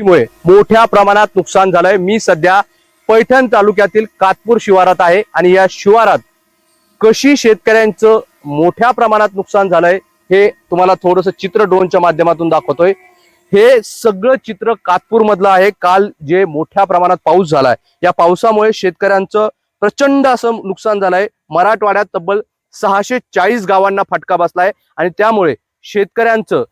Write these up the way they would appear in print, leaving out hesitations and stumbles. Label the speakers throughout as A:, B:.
A: मुळे मोठ्या प्रमाणात नुकसान झालंय। मी सध्या पैठण तालुक्यातील कातपूर शिवारात आहे आणि या शिवारात कशी शेतकऱ्यांचं मोठ्या प्रमाणात नुकसान झालंय हे तुम्हाला थोडंसं चित्र ड्रोनच्या माध्यमातून दाखवतोय। हे सगळं चित्र कातपूर मधलं आहे। काल जे मोठ्या प्रमाणात पाऊस झालाय या पावसामुळे शेतकऱ्यांचं प्रचंड असं नुकसान झालंय। मराठवाड्यात तब्बल 640 गावांना फटका बसलाय आणि त्यामुळे शेतकऱ्यांचं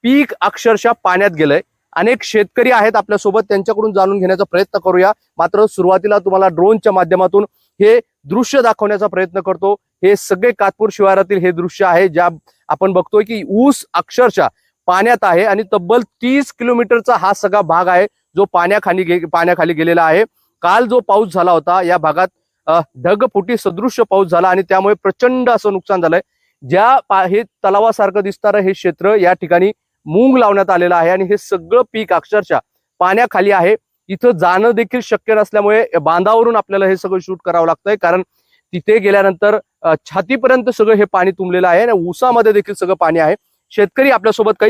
A: पीक अक्षरशः पाण्यात गेलंय। अनेक शेतकरी आहेत आपल्यासोबत, त्यांच्याकडून जाणून घेण्याचा प्रयत्न करूया। मात्र सुरुवातीला तुम्हाला ड्रोनच्या माध्यमातून हे दृश्य दाखवण्याचा प्रयत्न करतो। हे सगळे कातपूर शिवारातील हे दृश्य आहे, ज्या आपण बघतोय की ऊस अक्षरशः पाण्यात आहे आणि तब्बल 30 किलोमीटरचा हा सगळा भाग आहे जो पाण्याखाली गेलेला आहे। काल जो पाऊस झाला होता या भागात ढगफुटी सदृश्य पाऊस झाला आणि त्यामुळे प्रचंड असं नुकसान झालंय। हे तलावासारखं दिसणारं हे क्षेत्र या ठिकाणी मूग लावण्यात आलेलं आहे आणि हे सगळं पीक अक्षरशः पाण्याखाली आहे। इथं जाणं देखील शक्य नसल्यामुळे बांधावरून आपल्याला हे सगळं शूट करावं लागतंय, कारण तिथे गेल्यानंतर छातीपर्यंत सगळं हे पाणी तुंबलेलं आहे आणि ऊसामध्ये देखील सगळं पाणी आहे। शेतकरी आपल्यासोबत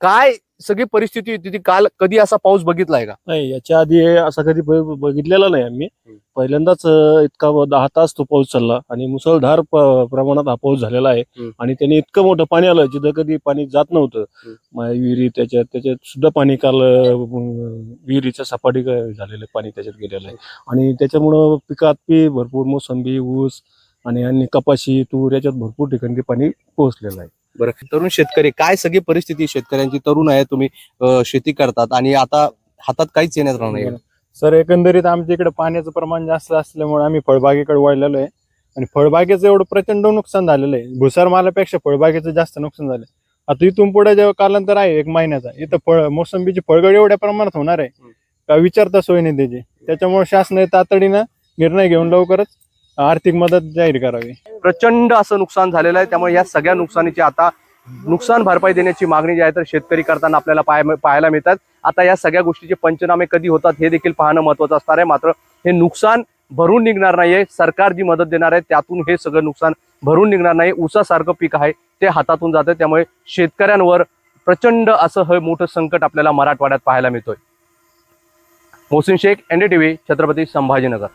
A: काय सगळी परिस्थिती होती ती, काल कधी असा पाऊस बघितलाय का?
B: नाही, याच्या आधी असा कधी बघितलेला नाही आम्ही। पहिल्यांदाच इतका 10 तास तो पाऊस चालला आणि मुसळधार प्रमाणात हा पाऊस झालेला आहे आणि त्याने इतकं मोठं पाणी आलं जिथं कधी पाणी जात नव्हतं। विहिरी त्याच्यात सुद्धा पाणी काल विहिरीच्या सपाटी झालेलं पाणी त्याच्यात गेलेलं आहे आणि त्याच्यामुळं पिकात भरपूर मोसंबी, ऊस आणि कपाशी, तूर याच्यात भरपूर ठिकाणी पाणी पोहोचलेलं आहे।
A: बरं, तरुण शेतकरी काय सगळी परिस्थिती शेतकऱ्यांची? तरुण आहे तुम्ही, शेती करतात आणि आता हातात काहीच येण्यात राहणार नाही।
C: सर, एकंदरीत आमच्या इकडे पाण्याचं प्रमाण जास्त असल्यामुळे आम्ही फळबागेकडे वळलेलो आहे आणि फळबागेचं एवढं प्रचंड नुकसान झालेलं आहे। भुसार मालापेक्षा फळबागेचं जास्त नुकसान झालं। आता इथून पुढे जेव्हा कालांतर आहे 1 महिन्याचा, इथं मोसंबीची फळगळ एवढ्या प्रमाणात होणार आहे का विचारता सोय नाही त्याची। त्याच्यामुळे शासनाने तातडीनं निर्णय घेऊन लवकरच आर्थिक मदत जाहीर करावी।
A: प्रचंड असं नुकसान झालेलं आहे, त्यामुळे या सगळ्या नुकसानीची आता नुकसान भरपाई देण्याची मागणी जी आहे तर शेतकरी करताना आपल्याला पाहायला मिळतात। आता या सगळ्या गोष्टीचे पंचनामे कधी होतात हे देखील पाहणं महत्त्वाचं असणार आहे। मात्र हे नुकसान भरून निघणार नाहीये। सरकार जी मदत देणार आहे त्यातून हे सगळं नुकसान भरून निघणार नाही। ऊसासारखं पीक आहे ते हातातून जातं, त्यामुळे शेतकऱ्यांवर प्रचंड असं हे मोठं संकट आपल्याला मराठवाड्यात पाहायला मिळतोय। मोहसिन शेख, NDTV, छत्रपती संभाजीनगर।